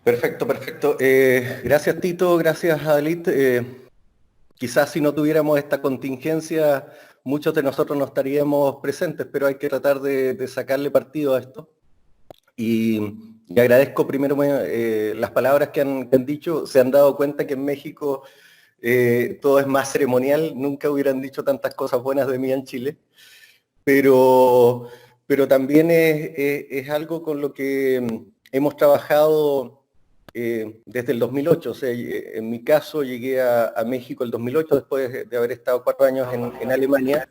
Perfecto, perfecto. Gracias Tito, gracias Adelit. Quizás si no tuviéramos esta contingencia, muchos de nosotros no estaríamos presentes, pero hay que tratar de sacarle partido a esto. Y agradezco primero las palabras que han dicho. Se han dado cuenta que en México todo es más ceremonial. Nunca hubieran dicho tantas cosas buenas de mí en Chile. Pero, pero también es algo con lo que hemos trabajado desde el 2008. O sea, en mi caso llegué a México el 2008 después de haber estado 4 años en Alemania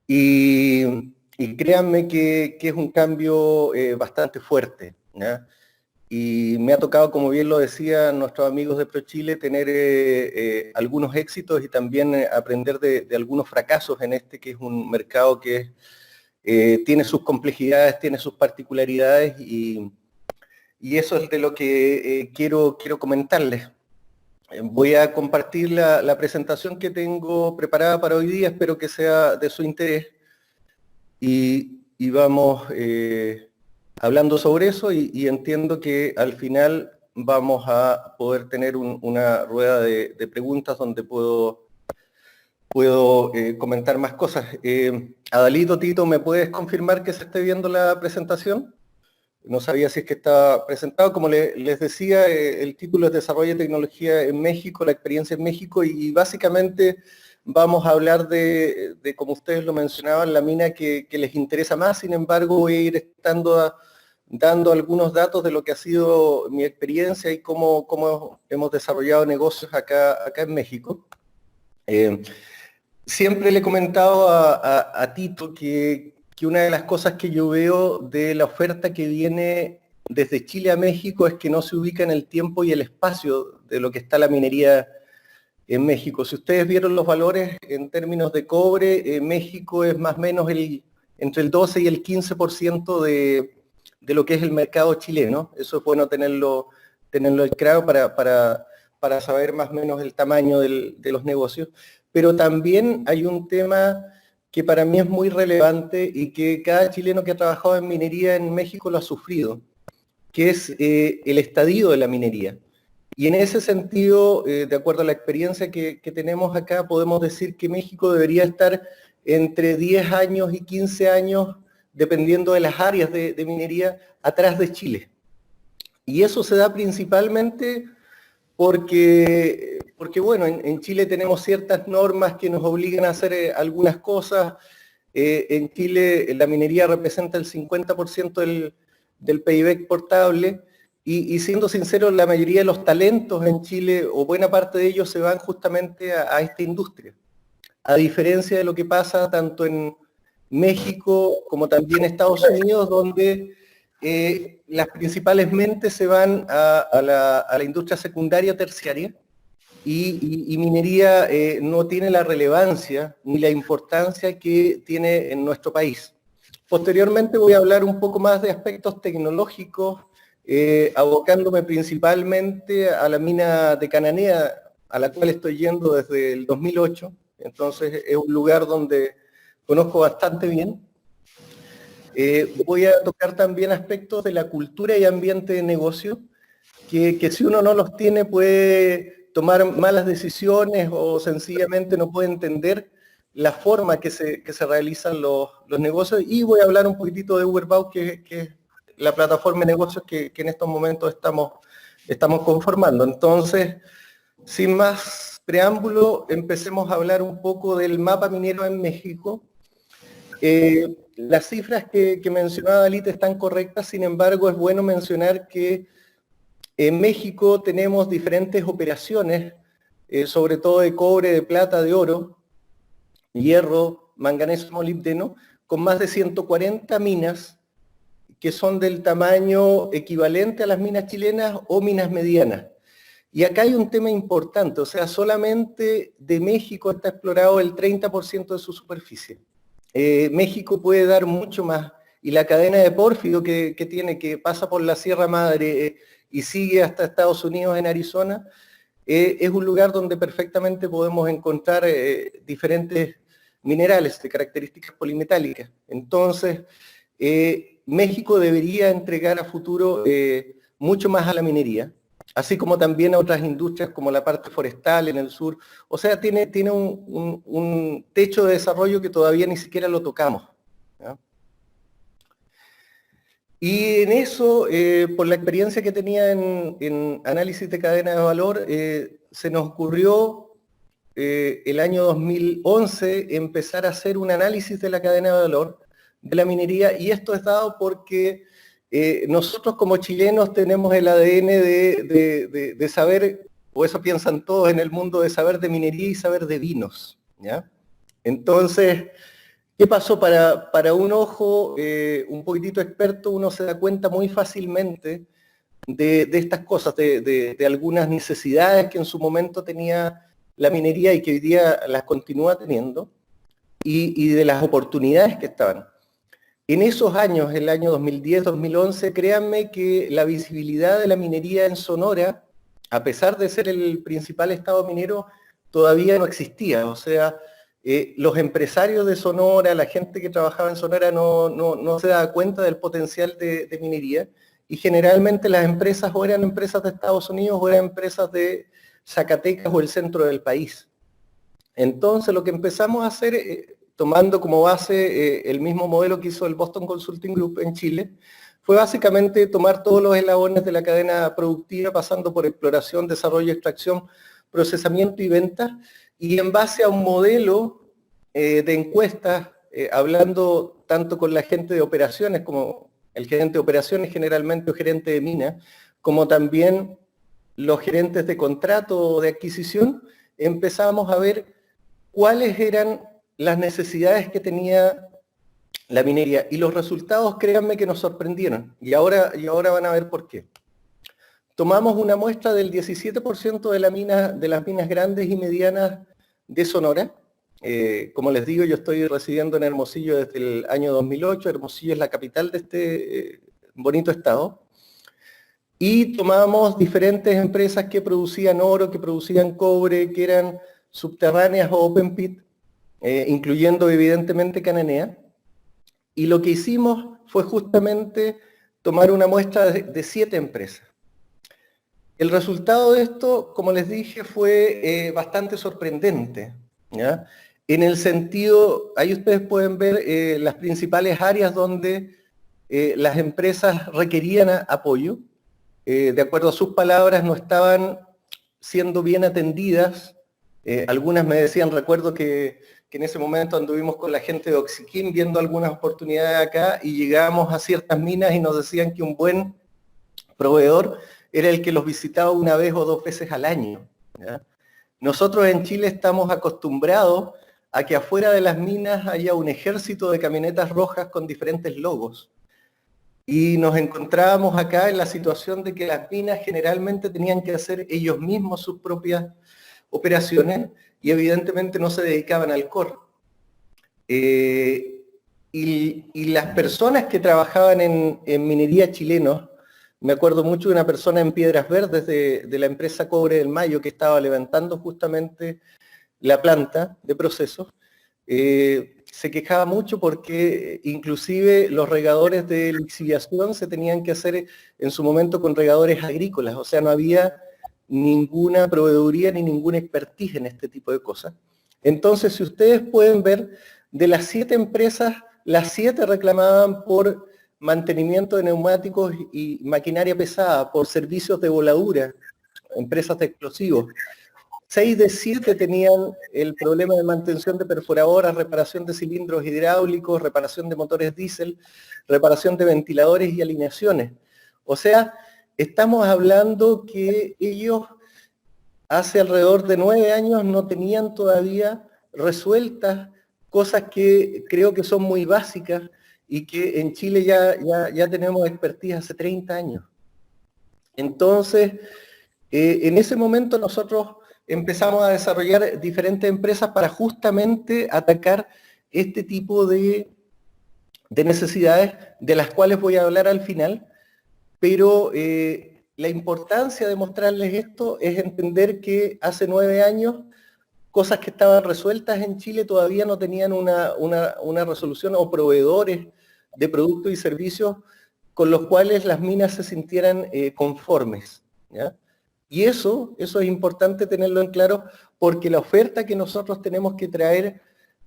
y créanme que es un cambio bastante fuerte, ¿ya? Y me ha tocado, como bien lo decían nuestros amigos de ProChile, tener algunos éxitos y también aprender de algunos fracasos en este, que es un mercado que tiene sus complejidades, tiene sus particularidades y eso es de lo que quiero comentarles. Voy a compartir la presentación que tengo preparada para hoy día, espero que sea de su interés y vamos hablando sobre eso y entiendo que al final vamos a poder tener una rueda de preguntas donde puedo comentar más cosas. Adalito, Tito, ¿me puedes confirmar que se esté viendo la presentación? No sabía si es que está presentado. Como les decía, el título es Desarrollo de Tecnología en México, la experiencia en México, y básicamente vamos a hablar como ustedes lo mencionaban, la mina que les interesa más. Sin embargo, voy a ir dando algunos datos de lo que ha sido mi experiencia y cómo hemos desarrollado negocios acá en México. Siempre le he comentado a Tito que una de las cosas que yo veo de la oferta que viene desde Chile a México es que no se ubica en el tiempo y el espacio de lo que está la minería en México. Si ustedes vieron los valores en términos de cobre, México es más o menos entre el 12 y el 15% de lo que es el mercado chileno. Eso es bueno tenerlo claro para saber más o menos el tamaño de los negocios. Pero también hay un tema que para mí es muy relevante y que cada chileno que ha trabajado en minería en México lo ha sufrido, que es el estadio de la minería. Y en ese sentido, de acuerdo a la experiencia que tenemos acá, podemos decir que México debería estar entre 10 años y 15 años, dependiendo de las áreas de minería, atrás de Chile. Y eso se da principalmente porque bueno, en Chile tenemos ciertas normas que nos obligan a hacer algunas cosas. En Chile la minería representa el 50% del PIB exportable y siendo sincero, la mayoría de los talentos en Chile, o buena parte de ellos, se van justamente a esta industria. A diferencia de lo que pasa tanto en México como también en Estados Unidos, donde las principales mentes se van a la industria secundaria terciaria y minería no tiene la relevancia ni la importancia que tiene en nuestro país. Posteriormente voy a hablar un poco más de aspectos tecnológicos, abocándome principalmente a la mina de Cananea, a la cual estoy yendo desde el 2008, entonces es un lugar donde conozco bastante bien. Voy a tocar también aspectos de la cultura y ambiente de negocio, que si uno no los tiene puede tomar malas decisiones o sencillamente no puede entender la forma que se realizan los negocios. Y voy a hablar un poquitito de Uberbound, que es la plataforma de negocios que en estos momentos estamos conformando. Entonces, sin más preámbulo, empecemos a hablar un poco del mapa minero en México. Las cifras que mencionaba Dalit están correctas, sin embargo es bueno mencionar que en México tenemos diferentes operaciones, sobre todo de cobre, de plata, de oro, hierro, manganeso, molibdeno, con más de 140 minas que son del tamaño equivalente a las minas chilenas o minas medianas. Y acá hay un tema importante, o sea, solamente de México está explorado el 30% de su superficie. México puede dar mucho más, y la cadena de pórfido que tiene, que pasa por la Sierra Madre y sigue hasta Estados Unidos en Arizona, es un lugar donde perfectamente podemos encontrar diferentes minerales de características polimetálicas. Entonces, México debería entregar a futuro mucho más a la minería, así como también a otras industrias como la parte forestal en el sur. O sea, tiene un techo de desarrollo que todavía ni siquiera lo tocamos, ¿ya? Y en eso, por la experiencia que tenía en análisis de cadena de valor, se nos ocurrió el año 2011 empezar a hacer un análisis de la cadena de valor de la minería, y esto es dado porque nosotros como chilenos tenemos el ADN de saber, o eso piensan todos en el mundo, de saber de minería y saber de vinos, ¿ya? Entonces, ¿qué pasó? Para un ojo un poquitito experto, uno se da cuenta muy fácilmente de estas cosas, de algunas necesidades que en su momento tenía la minería y que hoy día las continúa teniendo, y de las oportunidades que estaban. En esos años, el año 2010, 2011, créanme que la visibilidad de la minería en Sonora, a pesar de ser el principal estado minero, todavía no existía. O sea, los empresarios de Sonora, la gente que trabajaba en Sonora no se daba cuenta del potencial de minería, y generalmente las empresas o eran empresas de Estados Unidos o eran empresas de Zacatecas o el centro del país. Entonces lo que empezamos a hacer, tomando como base el mismo modelo que hizo el Boston Consulting Group en Chile, fue básicamente tomar todos los eslabones de la cadena productiva, pasando por exploración, desarrollo, extracción, procesamiento y venta, y en base a un modelo de encuestas, hablando tanto con la gente de operaciones, como el gerente de operaciones generalmente o gerente de mina, como también los gerentes de contrato o de adquisición, empezamos a ver cuáles eran las necesidades que tenía la minería, y los resultados, créanme que nos sorprendieron, y ahora van a ver por qué. Tomamos una muestra del 17% de las minas grandes y medianas de Sonora. Como les digo, yo estoy residiendo en Hermosillo desde el año 2008, Hermosillo es la capital de este bonito estado, y tomamos diferentes empresas que producían oro, que producían cobre, que eran subterráneas o open pit, incluyendo evidentemente Cananea, y lo que hicimos fue justamente tomar una muestra de 7 empresas. El resultado de esto, como les dije, fue bastante sorprendente, ¿ya? En el sentido, ahí ustedes pueden ver las principales áreas donde las empresas requerían apoyo. De acuerdo a sus palabras, no estaban siendo bien atendidas. Algunas me decían, recuerdo que en ese momento anduvimos con la gente de Oxiquim viendo algunas oportunidades acá, y llegábamos a ciertas minas y nos decían que un buen proveedor era el que los visitaba una vez o 2 veces al año, ¿ya? Nosotros en Chile estamos acostumbrados a que afuera de las minas haya un ejército de camionetas rojas con diferentes logos. Y nos encontrábamos acá en la situación de que las minas generalmente tenían que hacer ellos mismos sus propias operaciones, y evidentemente no se dedicaban al core. Y las personas que trabajaban en minería chilenos, me acuerdo mucho de una persona en Piedras Verdes de la empresa Cobre del Mayo, que estaba levantando justamente la planta de procesos, se quejaba mucho porque inclusive los regadores de lixiviación se tenían que hacer en su momento con regadores agrícolas, o sea, no había ninguna proveeduría ni ninguna expertise en este tipo de cosas. Entonces, si ustedes pueden ver, de las 7 empresas, las 7 reclamaban por mantenimiento de neumáticos y maquinaria pesada, por servicios de voladura, empresas de explosivos. 6 de 7 tenían el problema de mantención de perforadoras, reparación de cilindros hidráulicos, reparación de motores diésel, reparación de ventiladores y alineaciones. O sea, estamos hablando que ellos hace alrededor de 9 años no tenían todavía resueltas cosas que creo que son muy básicas y que en Chile ya tenemos expertise hace 30 años. Entonces, en ese momento nosotros empezamos a desarrollar diferentes empresas para justamente atacar este tipo de necesidades, de las cuales voy a hablar al final, pero la importancia de mostrarles esto es entender que hace 9 años cosas que estaban resueltas en Chile todavía no tenían una resolución, o proveedores de productos y servicios con los cuales las minas se sintieran conformes, ¿ya? Y eso es importante tenerlo en claro, porque la oferta que nosotros tenemos que traer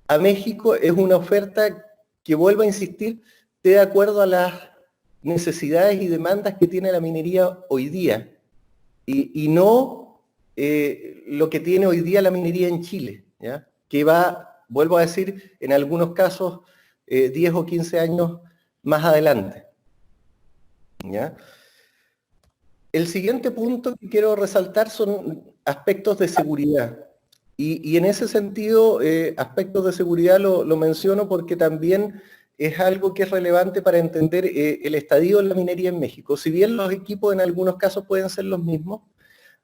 a México es una oferta que, vuelvo a insistir, esté de acuerdo a las necesidades y demandas que tiene la minería hoy día, y no lo que tiene hoy día la minería en Chile, ¿ya? Que va, vuelvo a decir, en algunos casos 10 o 15 años más adelante, ¿ya? El siguiente punto que quiero resaltar son aspectos de seguridad. Y en ese sentido, aspectos de seguridad lo menciono porque también es algo que es relevante para entender el estadio de la minería en México. Si bien los equipos en algunos casos pueden ser los mismos,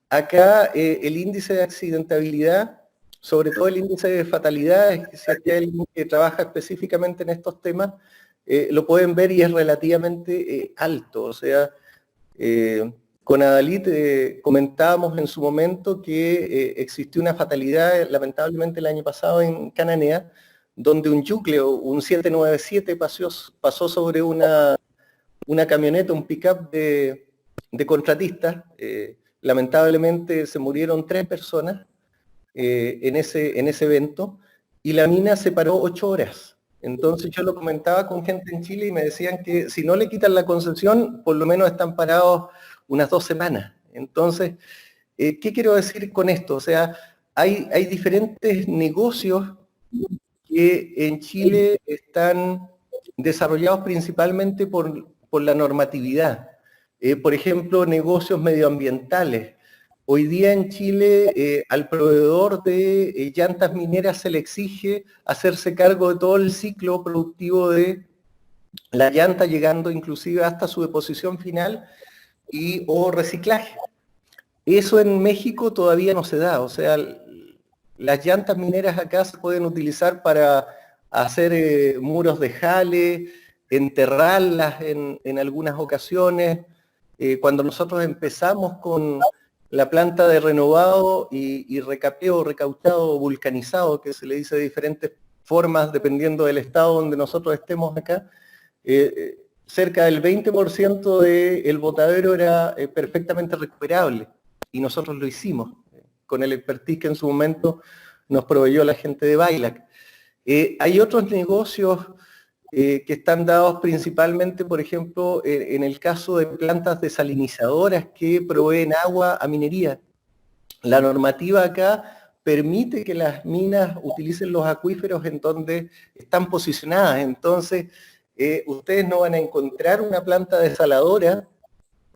acá el índice de accidentabilidad, sobre todo el índice de fatalidades, si hay alguien que trabaja específicamente en estos temas, lo pueden ver y es relativamente alto. O sea, con Adalit comentábamos en su momento que existió una fatalidad, lamentablemente el año pasado en Cananea, donde un Yucle, un 797, pasó sobre una camioneta, un pick-up de contratistas. Lamentablemente se murieron 3 personas en ese evento, y la mina se paró 8 horas. Entonces yo lo comentaba con gente en Chile y me decían que si no le quitan la concesión, por lo menos están parados unas 2 semanas. Entonces, ¿qué quiero decir con esto? O sea, hay diferentes negocios que en Chile están desarrollados principalmente por la normatividad. Por ejemplo, negocios medioambientales. Hoy día en Chile al proveedor de llantas mineras se le exige hacerse cargo de todo el ciclo productivo de la llanta, llegando inclusive hasta su deposición final o reciclaje. Eso en México todavía no se da. O sea, las llantas mineras acá se pueden utilizar para hacer muros de jale, enterrarlas en algunas ocasiones. Cuando nosotros empezamos con la planta de renovado y recapeo, recauchado, vulcanizado, que se le dice de diferentes formas dependiendo del estado donde nosotros estemos acá, cerca del 20% del botadero era perfectamente recuperable, y nosotros lo hicimos con el expertise que en su momento nos proveyó la gente de Bailac. Hay otros negocios que están dados principalmente, por ejemplo, en el caso de plantas desalinizadoras que proveen agua a minería. La normativa acá permite que las minas utilicen los acuíferos en donde están posicionadas. Entonces, ustedes no van a encontrar una planta desaladora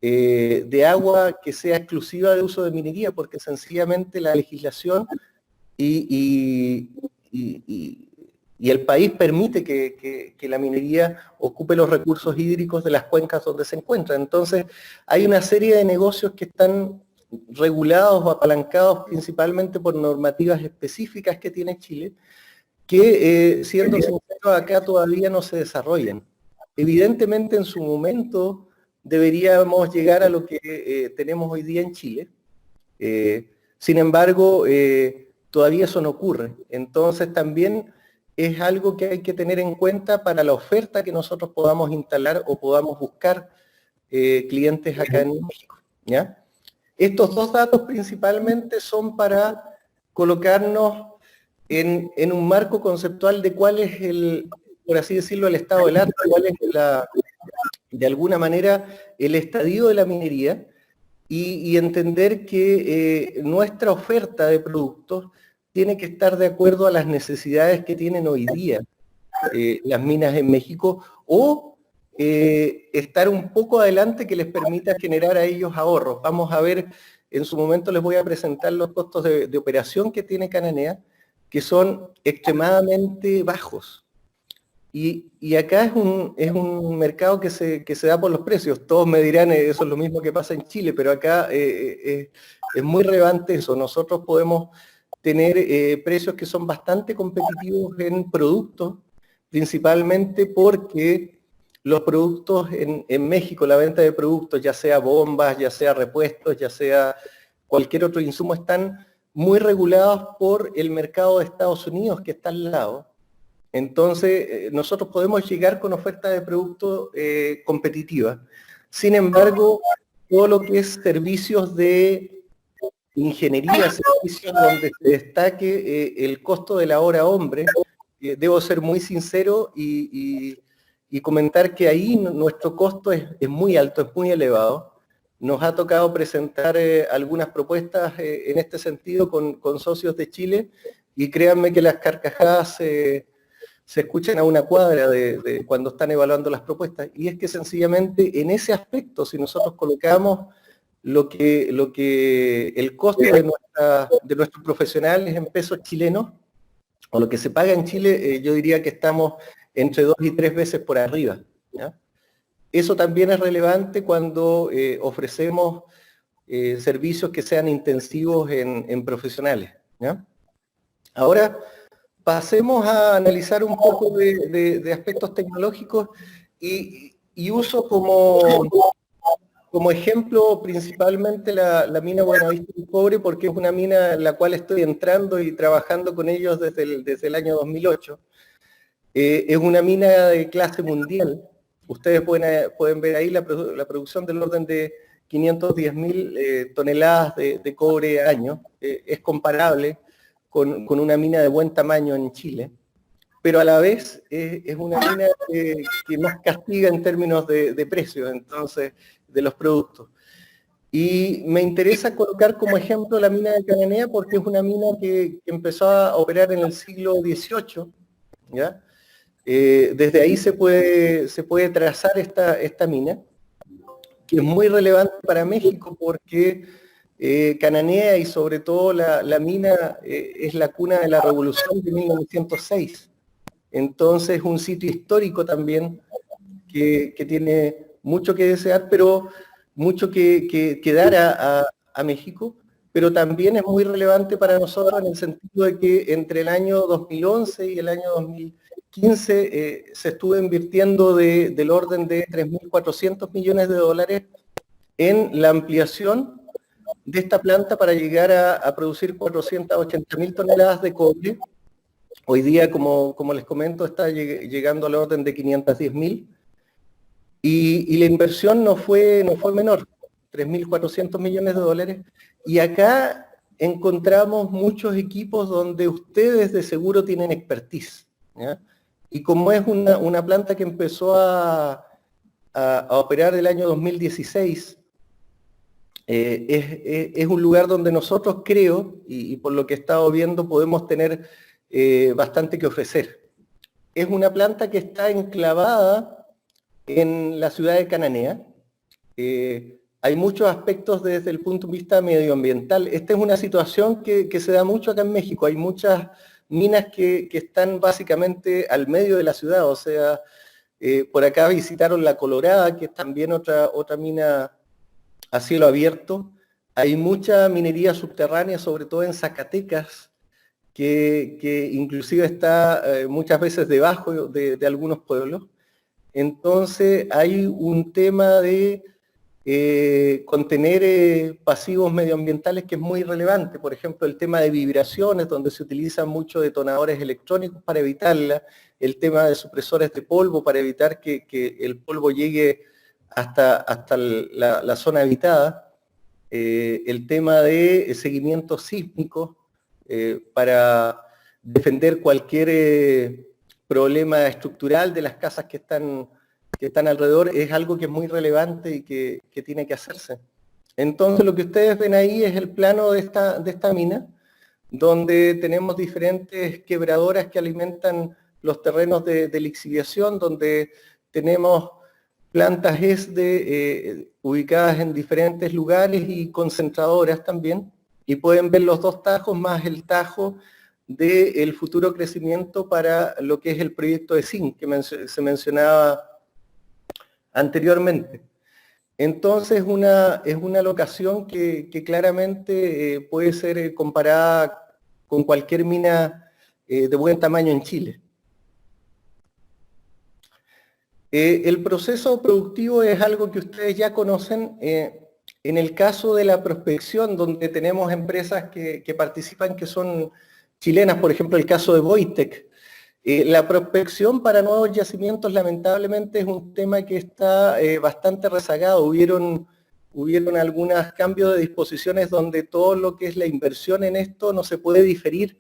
de agua que sea exclusiva de uso de minería, porque sencillamente la legislación y el país permite que la minería ocupe los recursos hídricos de las cuencas donde se encuentra. Entonces, hay una serie de negocios que están regulados o apalancados principalmente por normativas específicas que tiene Chile, que, siendo sincero, acá todavía no se desarrollan. Evidentemente, en su momento, deberíamos llegar a lo que tenemos hoy día en Chile. Sin embargo, todavía eso no ocurre. Entonces, también es algo que hay que tener en cuenta para la oferta que nosotros podamos instalar o podamos buscar clientes acá en México, ¿ya? Estos 2 datos principalmente son para colocarnos en un marco conceptual de cuál es por así decirlo, el estado del arte, cuál es de alguna manera el estadio de la minería, y entender que nuestra oferta de productos tiene que estar de acuerdo a las necesidades que tienen hoy día las minas en México, o estar un poco adelante que les permita generar a ellos ahorros. Vamos a ver, en su momento les voy a presentar los costos de operación que tiene Cananea, que son extremadamente bajos. Y acá es un mercado que se da por los precios. Todos me dirán, eso es lo mismo que pasa en Chile, pero acá es muy relevante eso. Nosotros podemos tener precios que son bastante competitivos en productos, principalmente porque los productos en México, la venta de productos, ya sea bombas, ya sea repuestos, ya sea cualquier otro insumo, están muy regulados por el mercado de Estados Unidos, que está al lado. Entonces, nosotros podemos llegar con oferta de producto competitiva. Sin embargo, todo lo que es servicios de ingeniería, servicios donde se destaque el costo de la hora hombre, debo ser muy sincero y comentar que ahí nuestro costo es muy alto, es muy elevado. Nos ha tocado presentar algunas propuestas en este sentido con socios de Chile, y créanme que las carcajadas se escuchan a una cuadra de cuando están evaluando las propuestas. Y es que sencillamente en ese aspecto, si nosotros colocamos el costo de nuestros profesionales en pesos chilenos, o lo que se paga en Chile, yo diría que estamos entre 2 y 3 veces por arriba, ¿ya? Eso también es relevante cuando ofrecemos servicios que sean intensivos en profesionales, ¿ya? Ahora, pasemos a analizar un poco de aspectos tecnológicos y uso como ejemplo principalmente la mina Buenavista del Cobre, porque es una mina en la cual estoy entrando y trabajando con ellos desde el año 2008. Es una mina de clase mundial. Ustedes pueden ver ahí la producción del orden de 510.000 toneladas de cobre al año. Es comparable con una mina de buen tamaño en Chile, pero a la vez es una mina que nos castiga en términos de precios, entonces, de los productos. Y me interesa colocar como ejemplo la mina de Cananea porque es una mina que empezó a operar en el siglo XVIII, ¿ya? Desde ahí se puede trazar esta mina, que es muy relevante para México porque Cananea y sobre todo la mina es la cuna de la Revolución de 1906. Entonces es un sitio histórico también que tiene mucho que desear, pero mucho que dar a México, pero también es muy relevante para nosotros en el sentido de que entre el año 2011 y el año 2015 se estuvo invirtiendo del orden de 3.400 millones de dólares en la ampliación de esta planta para llegar a producir 480.000 toneladas de cobre. Hoy día, como les comento, está llegando al orden de 510.000. Y la inversión no fue menor, 3.400 millones de dólares. Y acá encontramos muchos equipos donde ustedes de seguro tienen expertise, ¿ya? Y como es una planta que empezó a operar el año 2016, es un lugar donde nosotros creo, y por lo que he estado viendo, podemos tener bastante que ofrecer. Es una planta que está enclavada en la ciudad de Cananea. Hay muchos aspectos desde el punto de vista medioambiental. Esta es una situación que se da mucho acá en México. Hay muchas minas que están básicamente al medio de la ciudad. O sea, por acá visitaron La Colorada, que es también otra mina a cielo abierto. Hay mucha minería subterránea, sobre todo en Zacatecas, que inclusive está muchas veces debajo de algunos pueblos. Entonces hay un tema de contener pasivos medioambientales que es muy relevante. Por ejemplo, el tema de vibraciones, donde se utilizan muchos detonadores electrónicos para evitarla, el tema de supresores de polvo para evitar que el polvo llegue hasta la zona habitada, el tema de seguimiento sísmico para defender cualquier problema estructural de las casas que están alrededor, es algo que es muy relevante y que tiene que hacerse. Entonces lo que ustedes ven ahí es el plano de esta mina, donde tenemos diferentes quebradoras que alimentan los terrenos de lixiviación, donde tenemos plantas ESDE ubicadas en diferentes lugares y concentradoras también, y pueden ver los dos tajos más el tajo del futuro crecimiento para lo que es el proyecto de zinc que se mencionaba anteriormente. Entonces es una locación que claramente puede ser comparada con cualquier mina de buen tamaño en Chile. El proceso productivo es algo que ustedes ya conocen. En el caso de la prospección, donde tenemos empresas que participan que son chilenas, por ejemplo el caso de Voitec, La prospección para nuevos yacimientos lamentablemente es un tema que está bastante rezagado. Hubieron algunos cambios de disposiciones donde todo lo que es la inversión en esto no se puede diferir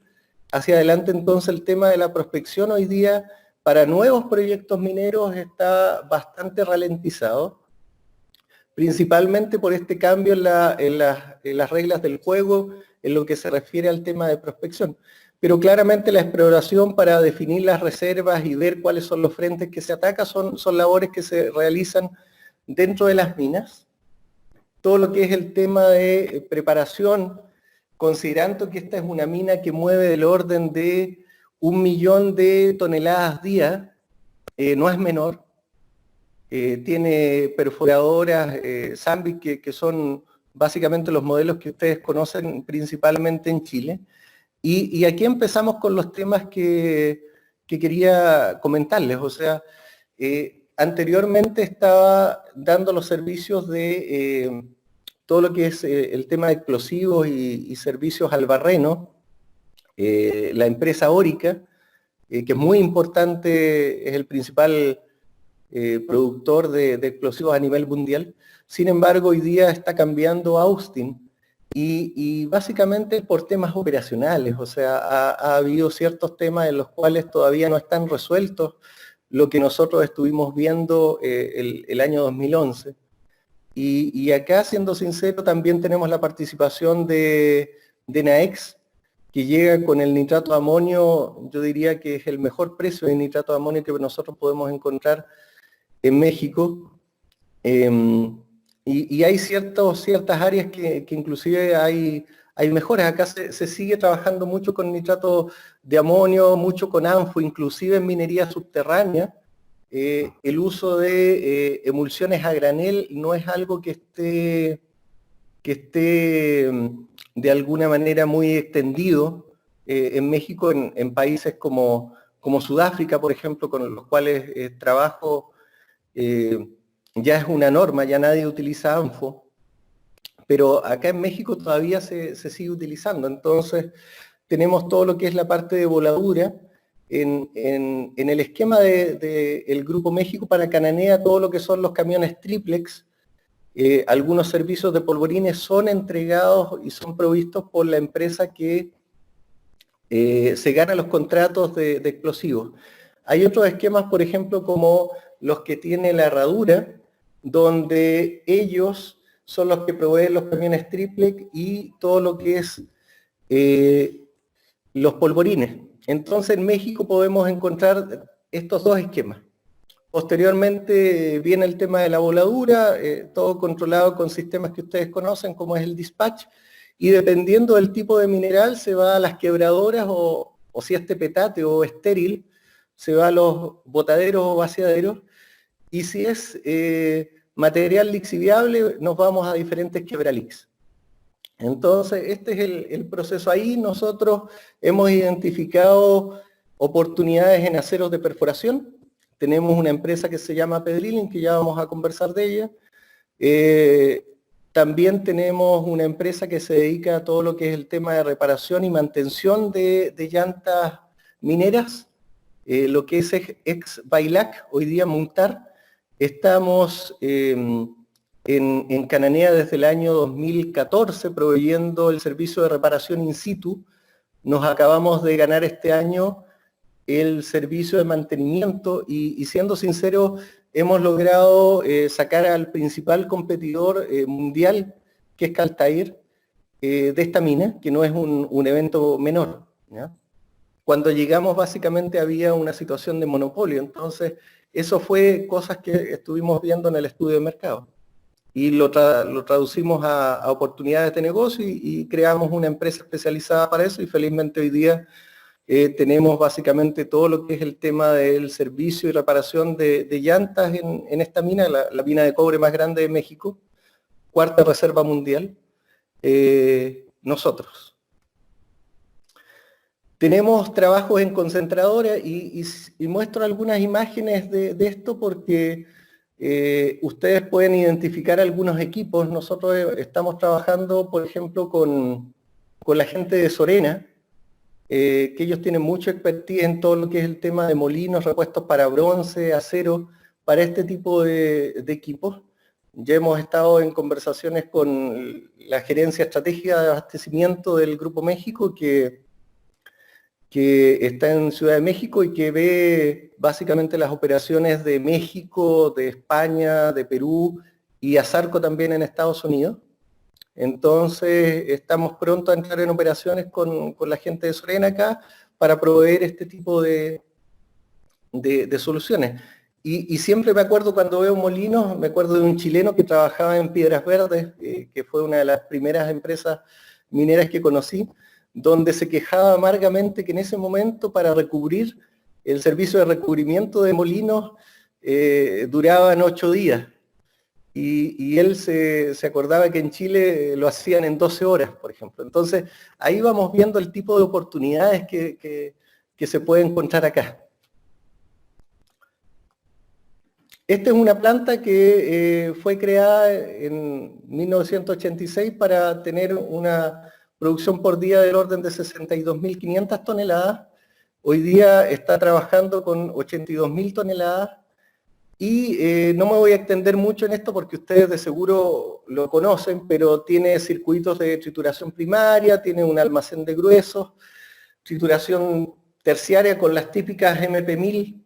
hacia adelante. Entonces el tema de la prospección hoy día para nuevos proyectos mineros está bastante ralentizado, principalmente por este cambio en las reglas del juego en lo que se refiere al tema de prospección. Pero claramente la exploración para definir las reservas y ver cuáles son los frentes que se atacan son labores que se realizan dentro de las minas. Todo lo que es el tema de preparación, considerando que esta es una mina que mueve del orden de 1 millón de toneladas día, no es menor. Tiene perforadoras Sandvik que son básicamente los modelos que ustedes conocen principalmente en Chile. Y aquí empezamos con los temas que quería comentarles. O sea, anteriormente estaba dando los servicios de todo lo que es el tema de explosivos y servicios al barreno, la empresa Orica, que es muy importante, es el principal productor de explosivos a nivel mundial. Sin embargo, hoy día está cambiando Austin y básicamente por temas operacionales. O sea, ha habido ciertos temas en los cuales todavía no están resueltos, lo que nosotros estuvimos viendo el año 2011. Y acá, siendo sincero, también tenemos la participación de NAEX, que llega con el nitrato de amonio. Yo diría que es el mejor precio de nitrato de amonio que nosotros podemos encontrar en México. Y hay ciertas áreas que inclusive hay mejoras. Acá se sigue trabajando mucho con nitrato de amonio, mucho con ANFO, inclusive en minería subterránea. El uso de emulsiones a granel no es algo que esté de alguna manera muy extendido en México, en países como Sudáfrica, por ejemplo, con los cuales trabajo. Ya es una norma, ya nadie utiliza ANFO, pero acá en México todavía se sigue utilizando. Entonces tenemos todo lo que es la parte de voladura. En el esquema del Grupo México para Cananea, todo lo que son los camiones triplex, algunos servicios de polvorines son entregados y son provistos por la empresa que se gana los contratos de explosivos. Hay otros esquemas, por ejemplo, como los que tiene la herradura, donde ellos son los que proveen los camiones triplex y todo lo que es los polvorines. Entonces en México podemos encontrar estos dos esquemas. Posteriormente viene el tema de la voladura, todo controlado con sistemas que ustedes conocen, como es el dispatch, y dependiendo del tipo de mineral se va a las quebradoras o si es tepetate o estéril, se va a los botaderos o vaciaderos, y si es material lixiviable, nos vamos a diferentes quebralix. Entonces, este es el proceso. Ahí nosotros hemos identificado oportunidades en aceros de perforación. Tenemos una empresa que se llama Pedrilling, que ya vamos a conversar de ella. También tenemos una empresa que se dedica a todo lo que es el tema de reparación y mantención de llantas mineras, lo que es ex Bailac, hoy día Muntar. Estamos en Cananea desde el año 2014 proveyendo el servicio de reparación in situ. Nos acabamos de ganar este año el servicio de mantenimiento y siendo sincero, hemos logrado sacar al principal competidor mundial, que es Caltair, de esta mina, que no es un evento menor, ¿ya? Cuando llegamos básicamente había una situación de monopolio, entonces eso fue cosas que estuvimos viendo en el estudio de mercado. Y lo traducimos a oportunidades de negocio y creamos una empresa especializada para eso y felizmente hoy día tenemos básicamente todo lo que es el tema del servicio y reparación de llantas en esta mina, la mina de cobre más grande de México, cuarta reserva mundial, nosotros. Tenemos trabajos en concentradora y muestro algunas imágenes de esto porque ustedes pueden identificar algunos equipos. Nosotros estamos trabajando, por ejemplo, con la gente de Sorena, que ellos tienen mucho expertise en todo lo que es el tema de molinos, repuestos para bronce, acero, para este tipo de equipos. Ya hemos estado en conversaciones con la Gerencia Estratégica de Abastecimiento del Grupo México, que está en Ciudad de México y que ve básicamente las operaciones de México, de España, de Perú y ASARCO también en Estados Unidos. Entonces estamos pronto a entrar en operaciones con la gente de Sorena acá para proveer este tipo de soluciones. Y siempre me acuerdo cuando veo molinos, me acuerdo de un chileno que trabajaba en Piedras Verdes, que fue una de las primeras empresas mineras que conocí, donde se quejaba amargamente que en ese momento para recubrir el servicio de recubrimiento de molinos duraban 8 días. Y él se acordaba que en Chile lo hacían en 12 horas, por ejemplo. Entonces, ahí vamos viendo el tipo de oportunidades que se puede encontrar acá. Esta es una planta que fue creada en 1986 para tener una producción por día del orden de 62.500 toneladas. Hoy día está trabajando con 82.000 toneladas. Y no me voy a extender mucho en esto porque ustedes de seguro lo conocen, pero tiene circuitos de trituración primaria, tiene un almacén de gruesos, trituración terciaria con las típicas MP1000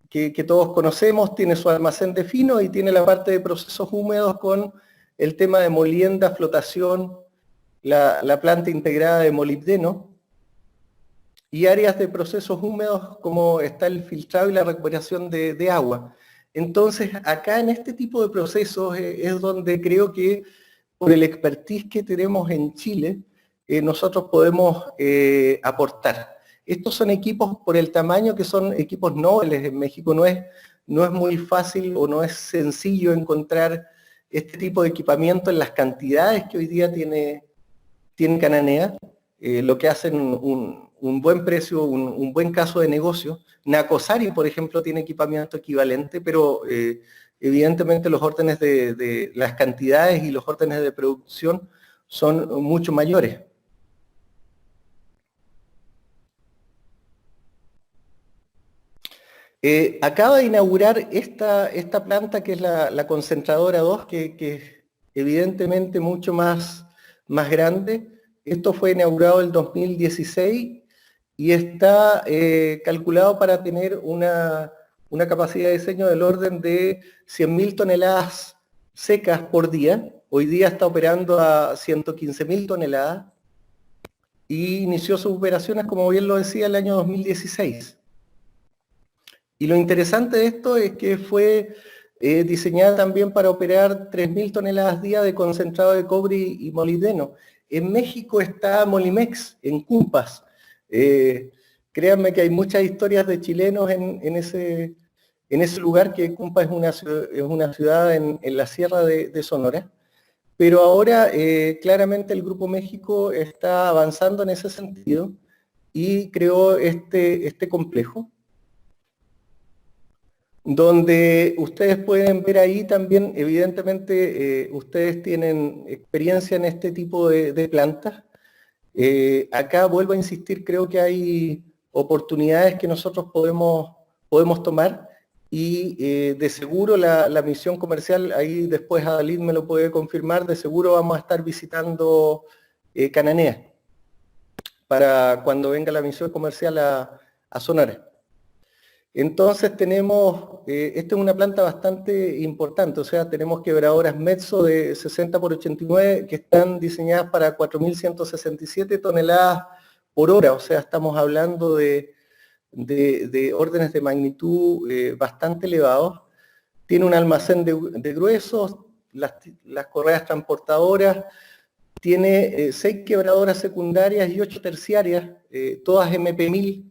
que todos conocemos, tiene su almacén de fino y tiene la parte de procesos húmedos con el tema de molienda, flotación, la planta integrada de molibdeno, y áreas de procesos húmedos como está el filtrado y la recuperación de agua. Entonces, acá en este tipo de procesos es donde creo que por el expertise que tenemos en Chile, nosotros podemos aportar. Estos son equipos por el tamaño que son equipos nobles en México, no es muy fácil o no es sencillo encontrar este tipo de equipamiento en las cantidades que hoy día tiene Cananea, lo que hacen un buen precio, un buen caso de negocio. Nacosari, por ejemplo, tiene equipamiento equivalente, pero evidentemente los órdenes de las cantidades y los órdenes de producción son mucho mayores. Acaba de inaugurar esta planta que es la concentradora 2, que es evidentemente mucho más grande. Esto fue inaugurado el 2016 y está calculado para tener una capacidad de diseño del orden de 100.000 toneladas secas por día. Hoy día está operando a 115.000 toneladas y inició sus operaciones, como bien lo decía, el año 2016. Y lo interesante de esto es que fue diseñada también para operar 3.000 toneladas día de concentrado de cobre y molibdeno. En México está Molimex, en Cumpas. Créanme que hay muchas historias de chilenos en ese lugar, que Cumpas es una ciudad en la sierra de Sonora. Pero ahora claramente el Grupo México está avanzando en ese sentido y creó este complejo, donde ustedes pueden ver ahí también, evidentemente, ustedes tienen experiencia en este tipo de plantas. Acá vuelvo a insistir, creo que hay oportunidades que nosotros podemos tomar y de seguro la misión comercial, ahí después Adalid me lo puede confirmar, de seguro vamos a estar visitando Cananea para cuando venga la misión comercial a Sonora. Entonces tenemos, esta es una planta bastante importante, o sea, tenemos quebradoras Metso de 60 por 89 que están diseñadas para 4.167 toneladas por hora, o sea, estamos hablando de órdenes de magnitud bastante elevados. Tiene un almacén de gruesos, las correas transportadoras, tiene 6 quebradoras secundarias y 8 terciarias, todas MP1000.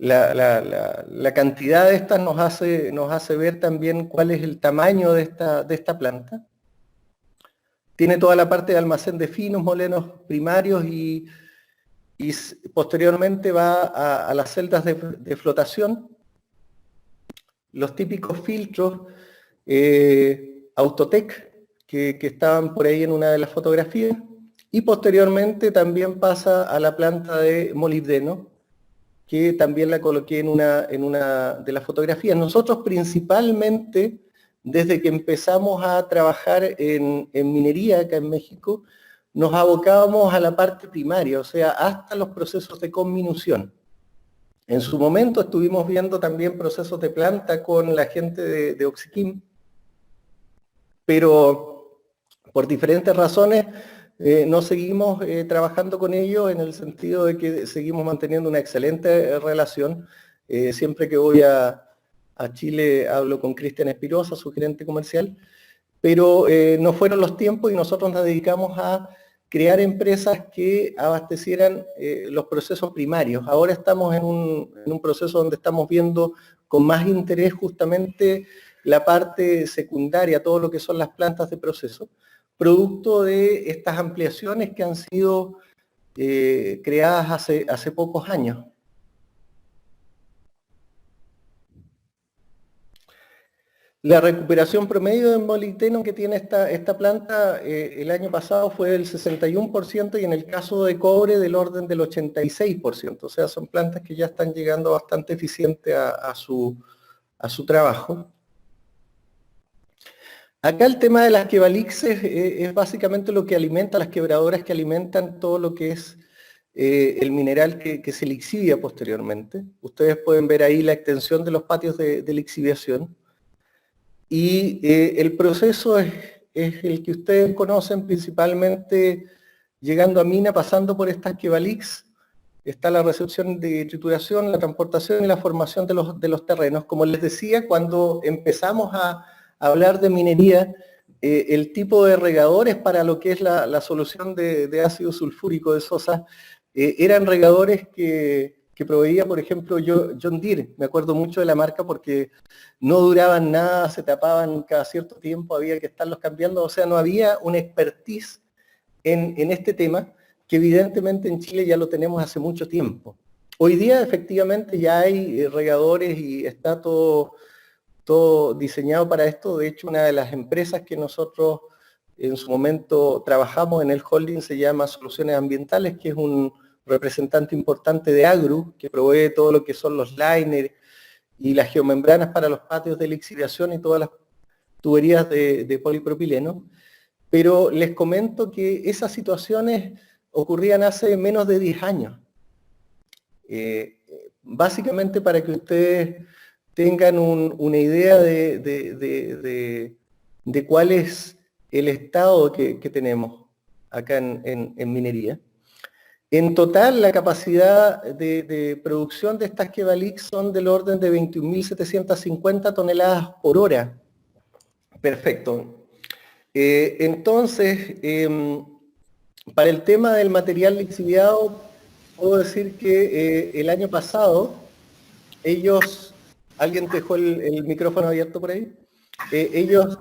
La cantidad de estas nos hace ver también cuál es el tamaño de esta planta. Tiene toda la parte de almacén de finos, molenos primarios y posteriormente va a las celdas de flotación. Los típicos filtros Autotec que estaban por ahí en una de las fotografías. y posteriormente también pasa a la planta de molibdeno, que también la coloqué en una de las fotografías. Nosotros principalmente, desde que empezamos a trabajar en minería acá en México, nos abocábamos a la parte primaria, o sea, hasta los procesos de conminución. En su momento estuvimos viendo también procesos de planta con la gente de Oxiquim, pero por diferentes razones no seguimos trabajando con ellos, en el sentido de que seguimos manteniendo una excelente relación. Siempre que voy a Chile hablo con Cristian Espirosa, su gerente comercial, pero no fueron los tiempos y nosotros nos dedicamos a crear empresas que abastecieran los procesos primarios. Ahora estamos en un proceso donde estamos viendo con más interés justamente la parte secundaria, todo lo que son las plantas de proceso, producto de estas ampliaciones que han sido creadas hace pocos años. La recuperación promedio de molibdeno que tiene esta planta el año pasado fue del 61% y en el caso de cobre del orden del 86%. O sea, son plantas que ya están llegando bastante eficiente a su trabajo. Acá el tema de las quebalixes es básicamente lo que alimenta, las quebradoras que alimentan todo lo que es el mineral que se lixidia posteriormente. Ustedes pueden ver ahí la extensión de los patios de lixiviación. Y el proceso es el que ustedes conocen, principalmente llegando a mina, pasando por estas quebalix. Está la recepción de trituración, la transportación y la formación de los terrenos. Como les decía, cuando empezamos a hablar de minería, el tipo de regadores para lo que es la solución de ácido sulfúrico de sosa, eran regadores que proveía, por ejemplo, John Deere. Me acuerdo mucho de la marca porque no duraban nada, se tapaban cada cierto tiempo, había que estarlos cambiando, o sea, no había una expertise en este tema, que evidentemente en Chile ya lo tenemos hace mucho tiempo. Hoy día efectivamente ya hay regadores y está todo diseñado para esto. De hecho, una de las empresas que nosotros en su momento trabajamos en el holding se llama Soluciones Ambientales, que es un representante importante de Agru, que provee todo lo que son los liners y las geomembranas para los patios de lixiviación y todas las tuberías de polipropileno. Pero les comento que esas situaciones ocurrían hace menos de 10 años. Básicamente para que ustedes tengan una idea de cuál es el estado que tenemos acá en minería. En total, la capacidad de producción de estas quebalix son del orden de 21.750 toneladas por hora. Perfecto. Entonces, para el tema del material lixiviado, puedo decir que el año pasado, ellos, ¿alguien dejó el micrófono abierto por ahí? Ellos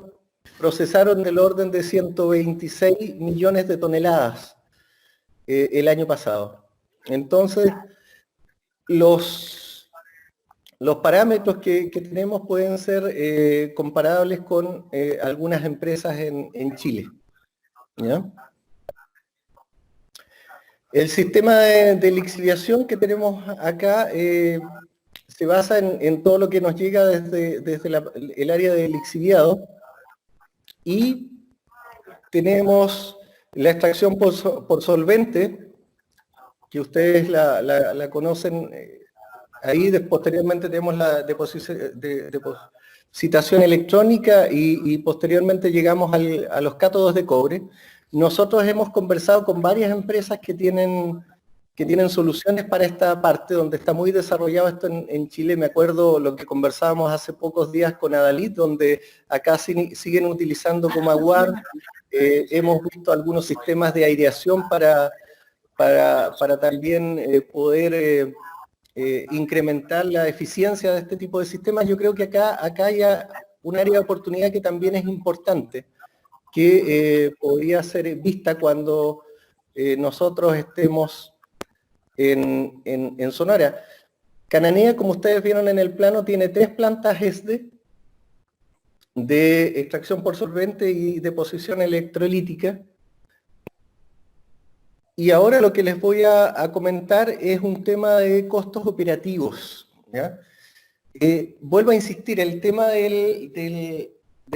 procesaron del orden de 126 millones de toneladas el año pasado. Entonces, los parámetros que tenemos pueden ser comparables con algunas empresas en Chile. ¿Ya? El sistema de lixiviación que tenemos acá se basa en todo lo que nos llega desde el área de lixiviado, y tenemos la extracción por solvente, que ustedes la conocen. Ahí posteriormente tenemos la depositación electrónica y posteriormente llegamos a los cátodos de cobre. Nosotros hemos conversado con varias empresas que tienen soluciones para esta parte, donde está muy desarrollado esto en Chile. Me acuerdo lo que conversábamos hace pocos días con Adalid, donde acá siguen utilizando como aguar. Hemos visto algunos sistemas de aireación para también poder incrementar la eficiencia de este tipo de sistemas. Yo creo que acá hay un área de oportunidad que también es importante, que podría ser vista cuando nosotros estemos en Sonora. Cananea, como ustedes vieron en el plano, tiene 3 plantas ESDE de extracción por solvente y deposición electrolítica. Y ahora lo que les voy a comentar es un tema de costos operativos, ¿ya? Vuelvo a insistir, el tema del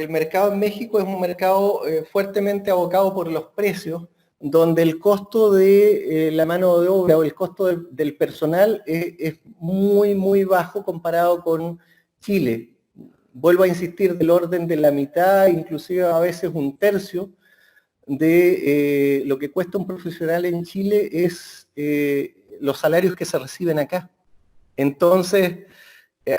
mercado en México es un mercado fuertemente abocado por los precios, donde el costo de la mano de obra o el costo del personal es muy, muy bajo comparado con Chile. Vuelvo a insistir, del orden de la mitad, inclusive a veces un tercio de lo que cuesta un profesional en Chile es los salarios que se reciben acá. Entonces,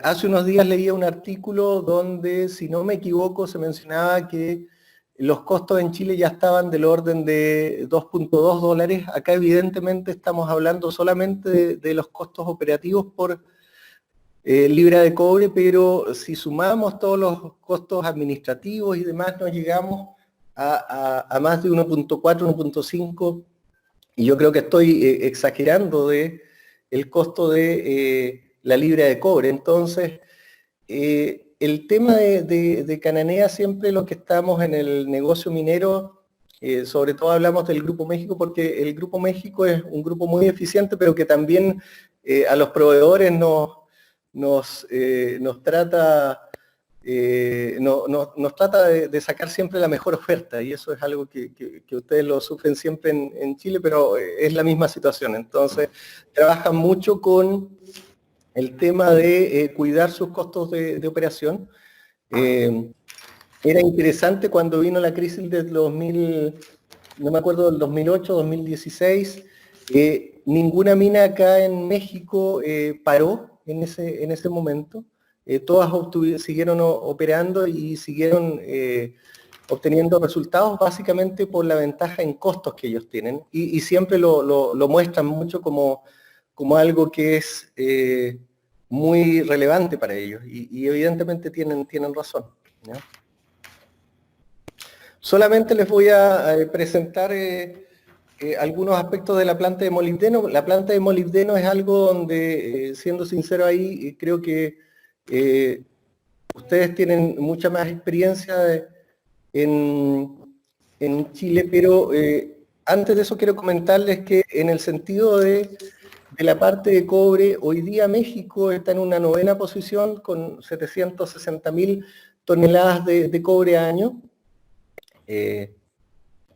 hace unos días leía un artículo donde, si no me equivoco, se mencionaba que los costos en Chile ya estaban del orden de 2.2 dólares. Acá evidentemente estamos hablando solamente de los costos operativos por libra de cobre, pero si sumamos todos los costos administrativos y demás, nos llegamos a más de 1.4, 1.5, y yo creo que estoy exagerando de el costo de la libra de cobre. Entonces, el tema de Cananea, siempre los que estamos en el negocio minero, sobre todo hablamos del Grupo México, porque el Grupo México es un grupo muy eficiente, pero que también a los proveedores nos trata, nos trata de sacar siempre la mejor oferta, y eso es algo que ustedes lo sufren siempre en Chile, pero es la misma situación. Entonces, trabajan mucho con el tema de cuidar sus costos de operación. Era interesante cuando vino la crisis del 2000, no me acuerdo, del 2008, 2016, ninguna mina acá en México paró en ese momento. Todas siguieron operando y siguieron obteniendo resultados básicamente por la ventaja en costos que ellos tienen, y siempre lo muestran mucho como algo que es muy relevante para ellos, y evidentemente tienen razón, ¿no? Solamente les voy a presentar algunos aspectos de la planta de molibdeno. La planta de molibdeno es algo donde, siendo sincero ahí, creo que ustedes tienen mucha más experiencia en Chile, pero antes de eso quiero comentarles que en el sentido de la parte de cobre, hoy día México está en una 9ª posición con 760.000 toneladas de cobre año.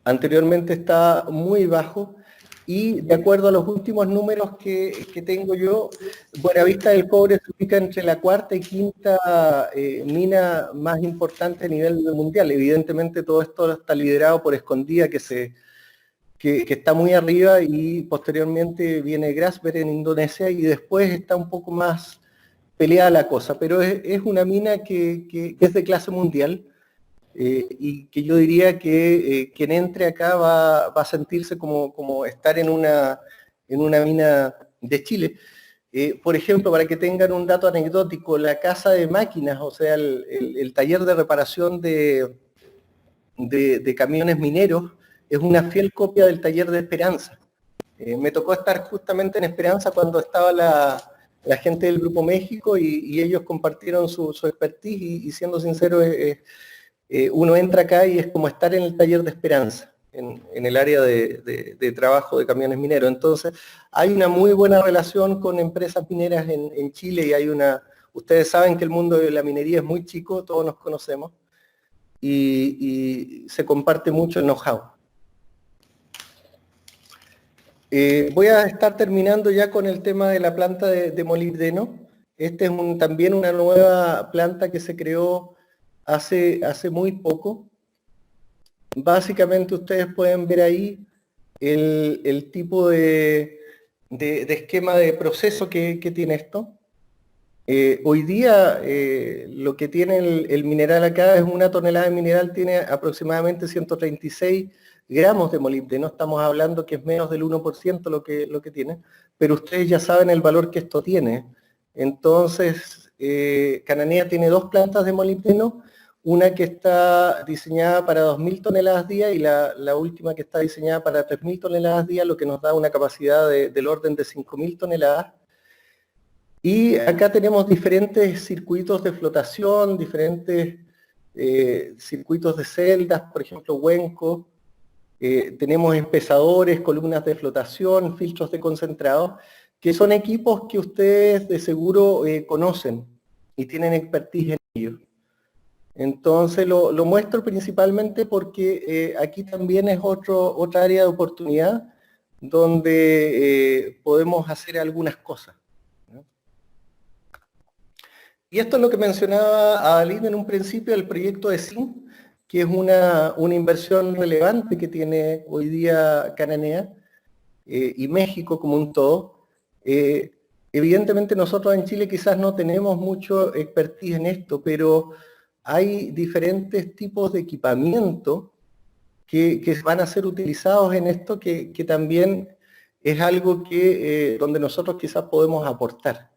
Anteriormente está muy bajo, y de acuerdo a los últimos números que tengo yo, Buenavista del Cobre se ubica entre la 4ª y 5ª mina más importante a nivel mundial. Evidentemente todo esto está liderado por Escondida, que está muy arriba, y posteriormente viene Grasberg en Indonesia, y después está un poco más peleada la cosa, pero es una mina que es de clase mundial. Y que yo diría que quien entre acá va a sentirse como estar en una mina de Chile. Por ejemplo, para que tengan un dato anecdótico, la casa de máquinas, o sea, el taller de reparación de camiones mineros, es una fiel copia del taller de Esperanza. Me tocó estar justamente en Esperanza cuando estaba la gente del Grupo México, y ellos compartieron su expertise, y siendo sincero, uno entra acá y es como estar en el taller de Esperanza, en el área de trabajo de camiones mineros. Entonces, hay una muy buena relación con empresas mineras en Chile, y ustedes saben que el mundo de la minería es muy chico, todos nos conocemos, y se comparte mucho el know-how. Voy a estar terminando ya con el tema de la planta de molibdeno. Este es también una nueva planta que se creó hace muy poco. Básicamente ustedes pueden ver ahí el tipo de esquema de proceso que tiene esto. Hoy día lo que tiene el mineral acá es una tonelada de mineral, tiene aproximadamente 136 gramos de molibdeno. Estamos hablando que es menos del 1% lo que tiene, pero ustedes ya saben el valor que esto tiene. Entonces, Cananea tiene 2 plantas de molibdeno, una que está diseñada para 2.000 toneladas día, y la última que está diseñada para 3.000 toneladas día, lo que nos da una capacidad del orden de 5.000 toneladas. Y acá tenemos diferentes circuitos de flotación, diferentes circuitos de celdas, por ejemplo, Huenco, tenemos empesadores, columnas de flotación, filtros de concentrado, que son equipos que ustedes de seguro conocen y tienen expertise en ello. Entonces lo muestro principalmente porque aquí también es otra área de oportunidad donde podemos hacer algunas cosas, ¿no? Y esto es lo que mencionaba Adalid en un principio, el proyecto de SIN, que es una inversión relevante que tiene hoy día Cananea y México como un todo. Evidentemente nosotros en Chile quizás no tenemos mucho expertise en esto, pero hay diferentes tipos de equipamiento que van a ser utilizados en esto, que también es algo donde nosotros quizás podemos aportar.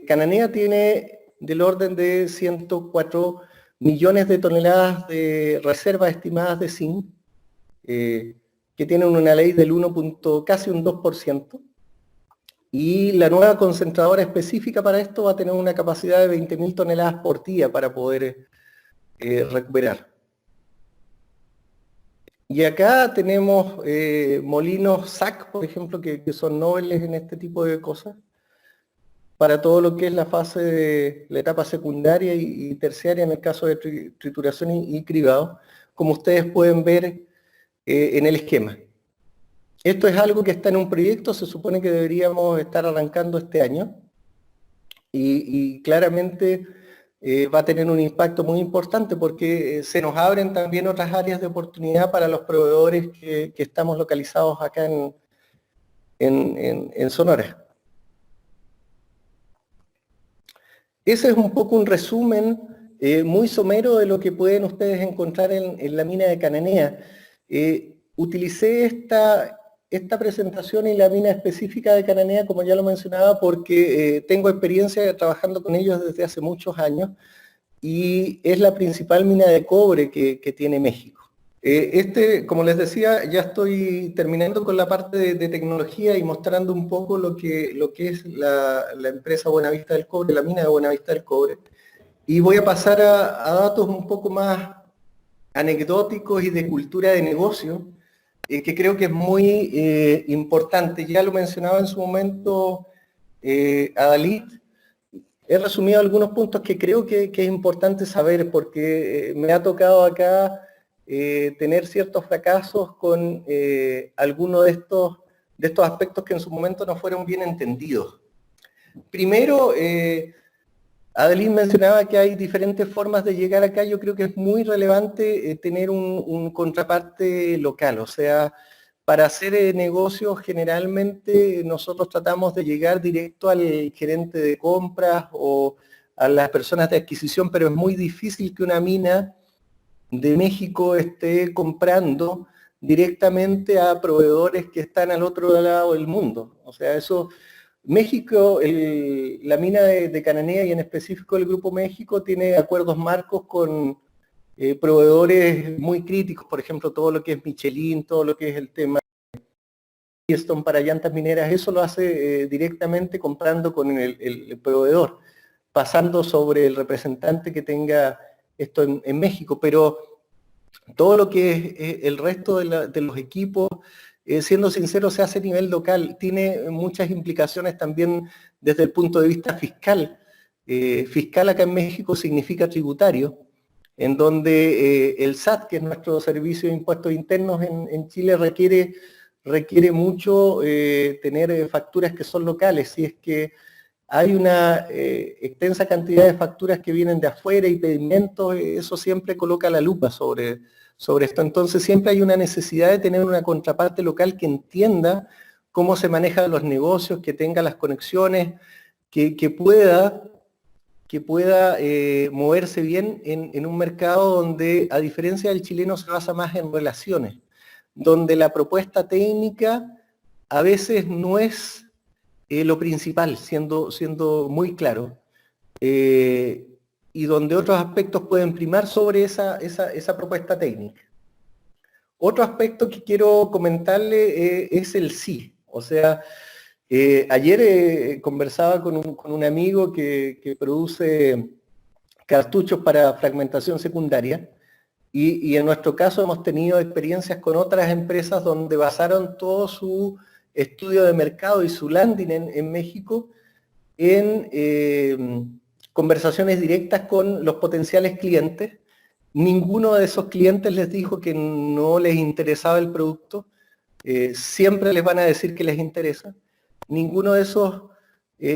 Cananea tiene del orden de 104 millones de toneladas de reservas estimadas de zinc, que tienen una ley del casi un 2%. Y la nueva concentradora específica para esto va a tener una capacidad de 20.000 toneladas por día para poder recuperar. Y acá tenemos molinos SAC, por ejemplo, que son nobles en este tipo de cosas, para todo lo que es la etapa secundaria y terciaria en el caso de trituración y cribado, como ustedes pueden ver en el esquema. Esto es algo que está en un proyecto, se supone que deberíamos estar arrancando este año y claramente va a tener un impacto muy importante porque se nos abren también otras áreas de oportunidad para los proveedores que estamos localizados acá en Sonora. Ese es un poco un resumen muy somero de lo que pueden ustedes encontrar en la mina de Cananea. Utilicé esta presentación y la mina específica de Cananea, como ya lo mencionaba, porque tengo experiencia trabajando con ellos desde hace muchos años y es la principal mina de cobre que tiene México. Como les decía, ya estoy terminando con la parte de tecnología y mostrando un poco lo que es la empresa Buenavista del Cobre, la mina de Buenavista del Cobre. Y voy a pasar a datos un poco más anecdóticos y de cultura de negocio, que creo que es muy importante. Ya lo mencionaba en su momento Adalid. He resumido algunos puntos que creo que es importante saber porque me ha tocado acá tener ciertos fracasos con algunos de estos aspectos que en su momento no fueron bien entendidos. Primero, Adeline mencionaba que hay diferentes formas de llegar acá. Yo creo que es muy relevante tener un contraparte local, o sea, para hacer negocios generalmente nosotros tratamos de llegar directo al gerente de compras o a las personas de adquisición, pero es muy difícil que una mina de México esté comprando directamente a proveedores que están al otro lado del mundo. O sea, eso, México, la mina de Cananea y en específico el Grupo México tiene acuerdos marcos con proveedores muy críticos, por ejemplo, todo lo que es Michelin, todo lo que es el tema Bridgestone para llantas mineras, eso lo hace directamente comprando con el proveedor, pasando sobre el representante que tenga esto en México, pero todo lo que es el resto de los equipos, siendo sincero, se hace a nivel local, tiene muchas implicaciones también desde el punto de vista fiscal. Fiscal acá en México significa tributario, en donde el SAT, que es nuestro servicio de impuestos internos en Chile, requiere mucho tener facturas que son locales. Si es que hay una extensa cantidad de facturas que vienen de afuera y pedimentos, eso siempre coloca la lupa sobre esto. Entonces siempre hay una necesidad de tener una contraparte local que entienda cómo se manejan los negocios, que tenga las conexiones, que pueda moverse bien en un mercado donde, a diferencia del chileno, se basa más en relaciones, donde la propuesta técnica a veces no es lo principal, siendo muy claro, y donde otros aspectos pueden primar sobre esa propuesta técnica. Otro aspecto que quiero comentarle es el sí, o sea, ayer conversaba con un amigo que produce cartuchos para fragmentación secundaria Y en nuestro caso hemos tenido experiencias con otras empresas donde basaron todo su estudio de mercado y su landing en México en conversaciones directas con los potenciales clientes. Ninguno de esos clientes les dijo que no les interesaba el producto, siempre les van a decir que les interesa. Ninguno de esos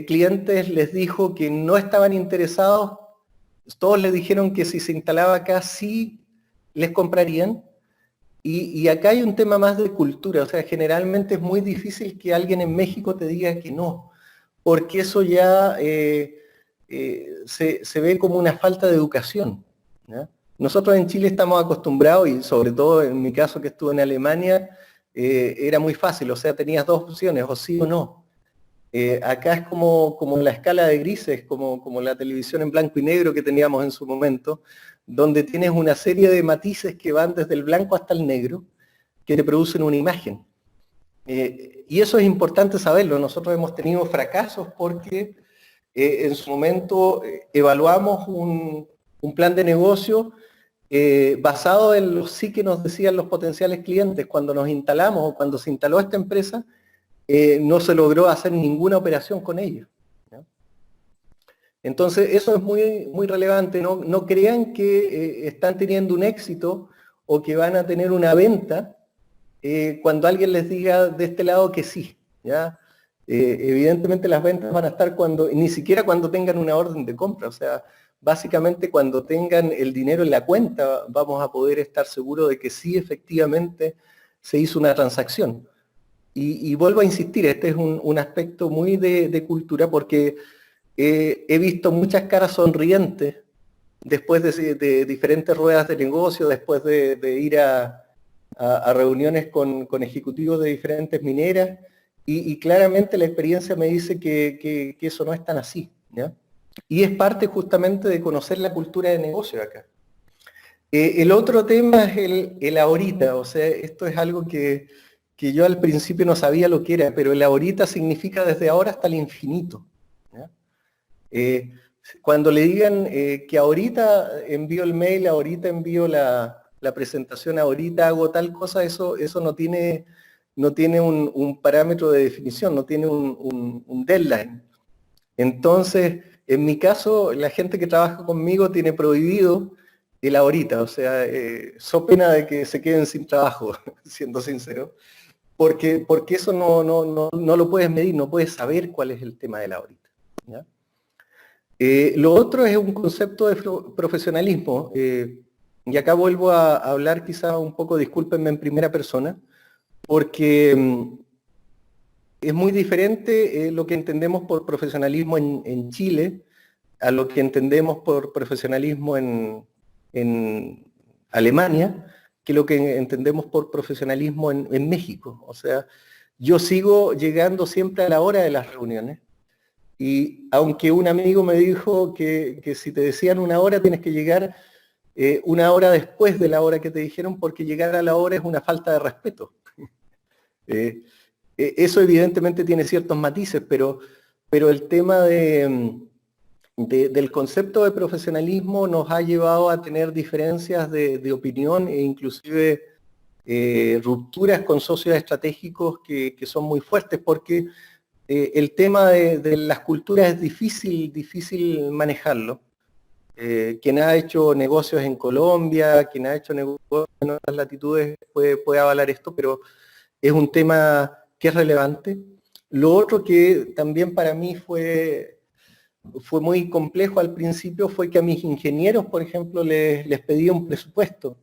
clientes les dijo que no estaban interesados, todos les dijeron que si se instalaba acá sí les comprarían. Y acá hay un tema más de cultura, o sea, generalmente es muy difícil que alguien en México te diga que no, porque eso ya se ve como una falta de educación, ¿ya? Nosotros en Chile estamos acostumbrados, y sobre todo en mi caso que estuve en Alemania, era muy fácil, o sea, tenías dos opciones, o sí o no. Acá es como la escala de grises, como la televisión en blanco y negro que teníamos en su momento, donde tienes una serie de matices que van desde el blanco hasta el negro, que te producen una imagen. Y eso es importante saberlo. Nosotros hemos tenido fracasos porque en su momento evaluamos un plan de negocio basado en los sí que nos decían los potenciales clientes. Cuando nos instalamos o cuando se instaló esta empresa, no se logró hacer ninguna operación con ellos, ¿no? Entonces eso es muy relevante. No crean que están teniendo un éxito o que van a tener una venta cuando alguien les diga de este lado que sí, ¿ya? Evidentemente las ventas van a estar ni siquiera cuando tengan una orden de compra, o sea, básicamente cuando tengan el dinero en la cuenta vamos a poder estar seguros de que sí efectivamente se hizo una transacción. Y vuelvo a insistir, este es un aspecto muy de cultura porque he visto muchas caras sonrientes después de diferentes ruedas de negocio, después de ir a reuniones con ejecutivos de diferentes mineras, y claramente la experiencia me dice que eso no es tan así, ¿ya? Y es parte justamente de conocer la cultura de negocio acá. El otro tema es el ahorita, o sea, esto es algo que yo al principio no sabía lo que era, pero el ahorita significa desde ahora hasta el infinito, ¿ya? Cuando le digan que ahorita envío el mail, ahorita envío la presentación, ahorita hago tal cosa, eso no tiene un parámetro de definición, no tiene un deadline. Entonces, en mi caso, la gente que trabaja conmigo tiene prohibido el ahorita, o sea, so pena de que se queden sin trabajo, siendo sincero, porque eso no lo puedes medir, no puedes saber cuál es el tema del ahorita, ¿ya? Lo otro es un concepto de profesionalismo, y acá vuelvo a hablar quizá un poco, discúlpenme en primera persona, porque es muy diferente lo que entendemos por profesionalismo en Chile a lo que entendemos por profesionalismo en Alemania, que lo que entendemos por profesionalismo en México. O sea, yo sigo llegando siempre a la hora de las reuniones, y aunque un amigo me dijo que si te decían una hora tienes que llegar una hora después de la hora que te dijeron, porque llegar a la hora es una falta de respeto. Eso evidentemente tiene ciertos matices, pero el tema del concepto de profesionalismo nos ha llevado a tener diferencias de opinión e inclusive rupturas con socios estratégicos que son muy fuertes, porque el tema de las culturas es difícil manejarlo. Quien ha hecho negocios en Colombia, quien ha hecho negocios en otras latitudes puede avalar esto, pero es un tema que es relevante. Lo otro que también para mí fue muy complejo al principio fue que a mis ingenieros, por ejemplo, les pedía un presupuesto.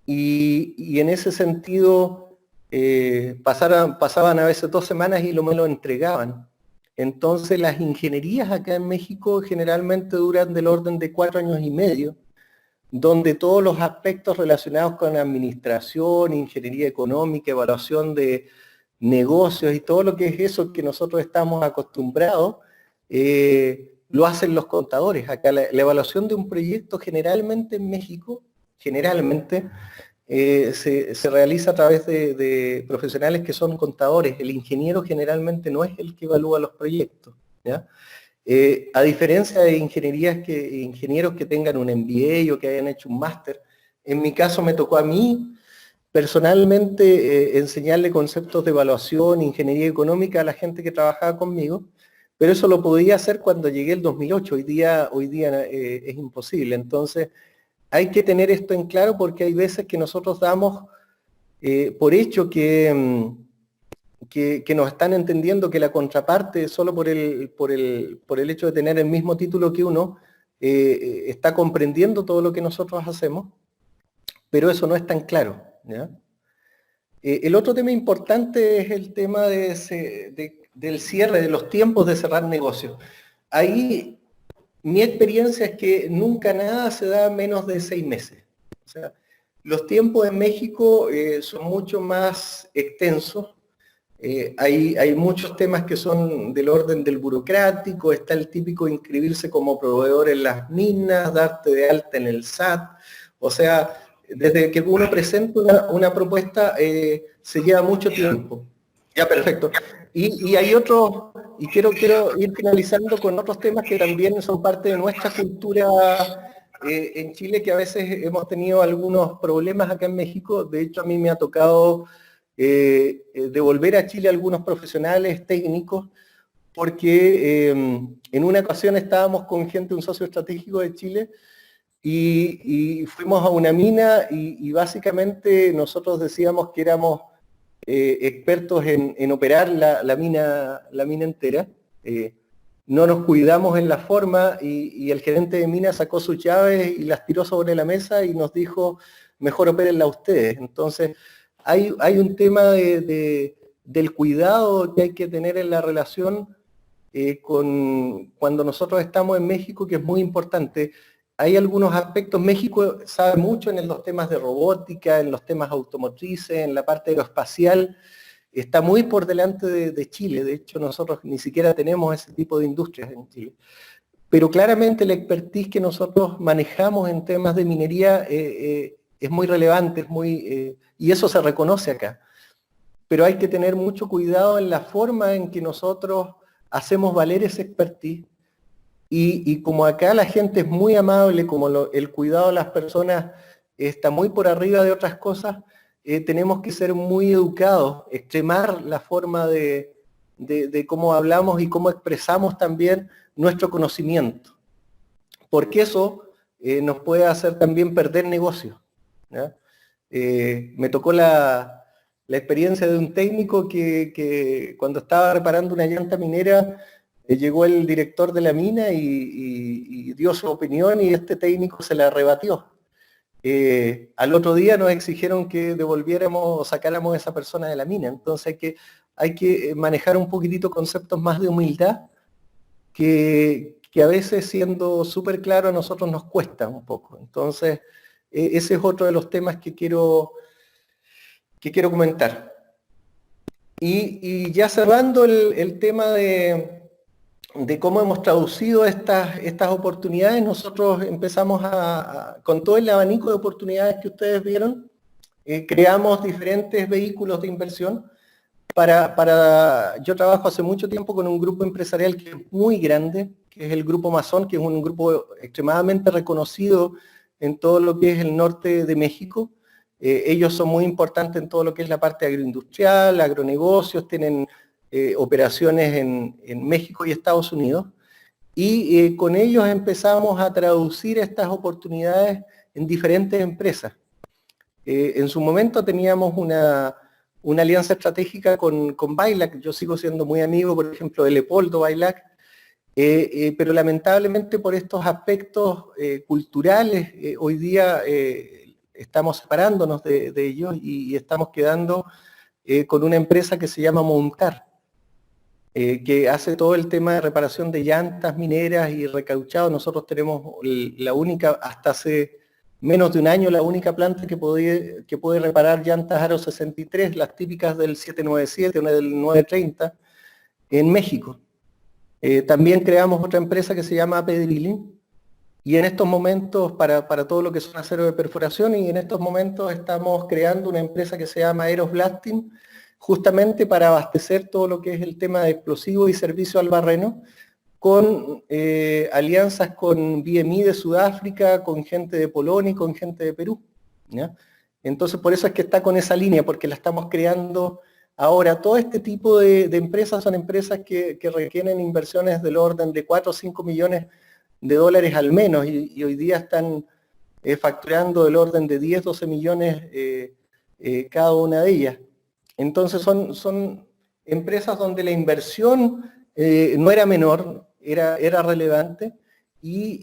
Y en ese sentido pasaban a veces 2 semanas y me lo entregaban. Entonces las ingenierías acá en México generalmente duran del orden de 4 años y medio, donde todos los aspectos relacionados con administración, ingeniería económica, evaluación de negocios y todo lo que es eso que nosotros estamos acostumbrados, lo hacen los contadores. Acá la evaluación de un proyecto generalmente en México, generalmente, se realiza a través de profesionales que son contadores. El ingeniero generalmente no es el que evalúa los proyectos, ¿ya? A diferencia de ingenieros que tengan un MBA o que hayan hecho un máster, En mi caso me tocó a mí personalmente enseñarle conceptos de evaluación, ingeniería económica a la gente que trabajaba conmigo, pero eso lo podía hacer cuando llegué el 2008, hoy día es imposible. Entonces hay que tener esto en claro porque hay veces que nosotros damos por hecho que nos están entendiendo que la contraparte, solo por el hecho de tener el mismo título que uno, está comprendiendo todo lo que nosotros hacemos, pero eso no es tan claro, ¿ya? El otro tema importante es el tema del cierre, de los tiempos de cerrar negocios. Ahí mi experiencia es que nunca nada se da menos de 6 meses. O sea, los tiempos en México son mucho más extensos. Hay muchos temas que son del orden del burocrático, está el típico inscribirse como proveedor en las minas, darte de alta en el SAT, o sea, desde que uno presenta una propuesta se lleva mucho tiempo. Ya, perfecto. Y hay otros, y quiero ir finalizando con otros temas que también son parte de nuestra cultura en Chile, que a veces hemos tenido algunos problemas acá en México. De hecho, a mí me ha tocado devolver a Chile a algunos profesionales técnicos, porque en una ocasión estábamos con gente, un socio estratégico de Chile, y fuimos a una mina y básicamente nosotros decíamos que éramos expertos en operar la mina entera. No nos cuidamos en la forma y el gerente de mina sacó sus llaves y las tiró sobre la mesa y nos dijo, mejor opérenla ustedes. Entonces, hay un tema del cuidado que hay que tener en la relación cuando nosotros estamos en México, que es muy importante. Hay algunos aspectos, México sabe mucho en los temas de robótica, en los temas automotrices, en la parte aeroespacial, está muy por delante de Chile. De hecho, nosotros ni siquiera tenemos ese tipo de industrias en Chile. Pero claramente la expertise que nosotros manejamos en temas de minería es muy relevante, y eso se reconoce acá. Pero hay que tener mucho cuidado en la forma en que nosotros hacemos valer ese expertise. Y como acá la gente es muy amable, como el cuidado de las personas está muy por arriba de otras cosas, tenemos que ser muy educados, extremar la forma de cómo hablamos y cómo expresamos también nuestro conocimiento. Porque eso nos puede hacer también perder negocios, ¿ya? Me tocó la experiencia de un técnico que cuando estaba reparando una llanta minera, llegó el director de la mina y dio su opinión y este técnico se la rebatió. Al otro día nos exigieron que devolviéramos o sacáramos a esa persona de la mina. Entonces hay que manejar un poquitito conceptos más de humildad que a veces, siendo súper claro, a nosotros nos cuesta un poco. Entonces ese es otro de los temas que quiero comentar. Y ya cerrando el tema de cómo hemos traducido estas oportunidades, nosotros empezamos con todo el abanico de oportunidades que ustedes vieron, creamos diferentes vehículos de inversión. Yo trabajo hace mucho tiempo con un grupo empresarial que es muy grande, que es el Grupo Mazón, que es un grupo extremadamente reconocido en todo lo que es el norte de México. Ellos son muy importantes en todo lo que es la parte agroindustrial, agronegocios, tienen operaciones en México y Estados Unidos. Y con ellos empezamos a traducir estas oportunidades en diferentes empresas. En su momento teníamos una alianza estratégica con Bailac. Yo sigo siendo muy amigo, por ejemplo, de Leopoldo Bailac, pero lamentablemente por estos aspectos culturales, hoy día estamos separándonos de ellos y estamos quedando con una empresa que se llama Montar, que hace todo el tema de reparación de llantas mineras y recauchado. Nosotros tenemos la única, hasta hace menos de un año, la única planta que puede reparar llantas Aro 63, las típicas del 797 o del 930, en México. También creamos otra empresa que se llama AP Drilling, y en estos momentos, para todo lo que son acero de perforación, y en estos momentos estamos creando una empresa que se llama Aeros Blasting, justamente para abastecer todo lo que es el tema de explosivos y servicio al barreno, con alianzas con BMI de Sudáfrica, con gente de Polonia y con gente de Perú. ¿ya? Entonces, por eso es que está con esa línea, porque la estamos creando ahora. Todo este tipo de empresas son empresas que requieren inversiones del orden de 4 o 5 millones de dólares al menos, y hoy día están facturando del orden de 10, 12 millones cada una de ellas. Entonces son empresas donde la inversión no era menor, era relevante, y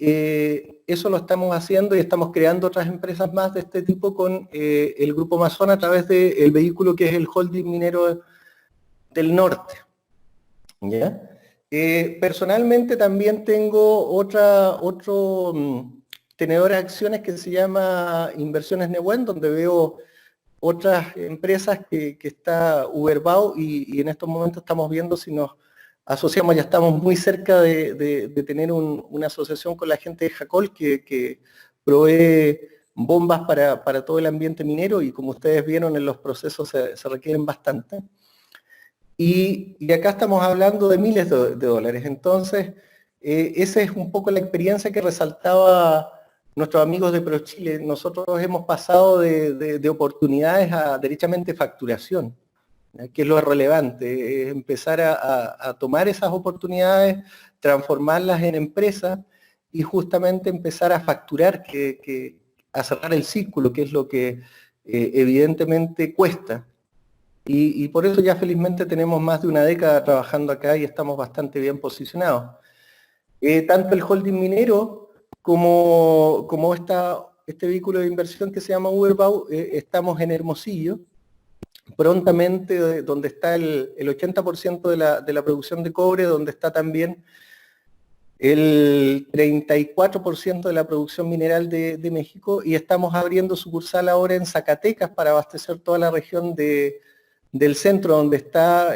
eso lo estamos haciendo y estamos creando otras empresas más de este tipo con el Grupo Amazon a través del vehículo que es el Holding Minero del Norte. ¿Ya? Personalmente también tengo otro tenedor de acciones que se llama Inversiones Neuen, donde veo otras empresas que está Uberbau, y en estos momentos estamos viendo si nos asociamos. Ya estamos muy cerca de tener una asociación con la gente de Jacol que provee bombas para todo el ambiente minero, y como ustedes vieron en los procesos se requieren bastante. Y acá estamos hablando de miles de dólares. Entonces, esa es un poco la experiencia que resaltaba nuestros amigos de ProChile. Nosotros hemos pasado de oportunidades a derechamente facturación, ¿ya? Que es lo relevante, es empezar a tomar esas oportunidades, transformarlas en empresas y justamente empezar a facturar, a cerrar el círculo, que es lo que evidentemente cuesta. Y por eso ya felizmente tenemos más de una década trabajando acá y estamos bastante bien posicionados. Tanto el holding minero como este vehículo de inversión que se llama Uberbau, estamos en Hermosillo, prontamente donde está el 80% de la producción de cobre, donde está también el 34% de la producción mineral de México, y estamos abriendo sucursal ahora en Zacatecas para abastecer toda la región del centro, donde está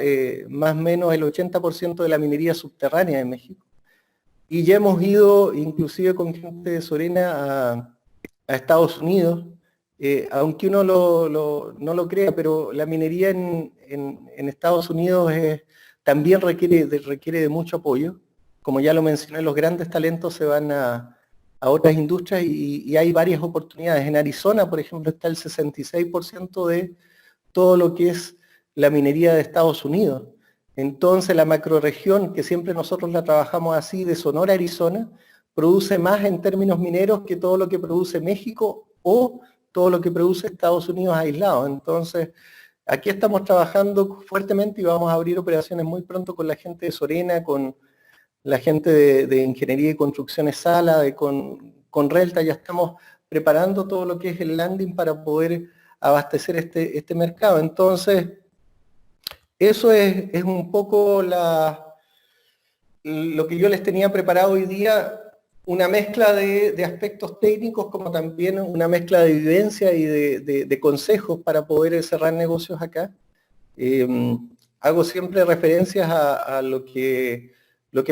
más o menos el 80% de la minería subterránea de México. Y ya hemos ido inclusive con gente de Sorena a Estados Unidos, aunque uno no lo crea, pero la minería en Estados Unidos también requiere de mucho apoyo. Como ya lo mencioné, los grandes talentos se van a otras industrias, y hay varias oportunidades. En Arizona, por ejemplo, está el 66% de todo lo que es la minería de Estados Unidos. Entonces la macroregión, que siempre nosotros la trabajamos así, de Sonora, Arizona, produce más en términos mineros que todo lo que produce México o todo lo que produce Estados Unidos aislado. Entonces, aquí estamos trabajando fuertemente y vamos a abrir operaciones muy pronto con la gente de Sorena, con la gente de Ingeniería y Construcciones Sala, con Relta. Ya estamos preparando todo lo que es el landing para poder abastecer este mercado. Entonces, eso es un poco lo que yo les tenía preparado hoy día, una mezcla de aspectos técnicos, como también una mezcla de vivencia y de consejos para poder cerrar negocios acá. Hago siempre referencias a lo que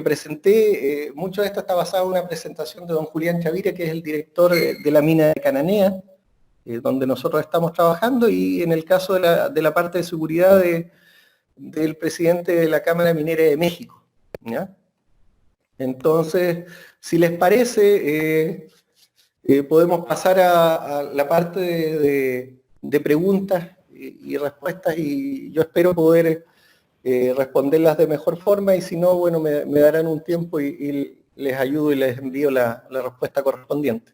presenté. Mucho de esto está basado en una presentación de don Julián Chavira, que es el director de la mina de Cananea, donde nosotros estamos trabajando, y en el caso de la parte de seguridad del presidente de la Cámara Minera de México, ¿ya? Entonces, si les parece, podemos pasar a la parte de preguntas y respuestas, y yo espero poder responderlas de mejor forma, y si no, bueno, me darán un tiempo y les ayudo y les envío la respuesta correspondiente.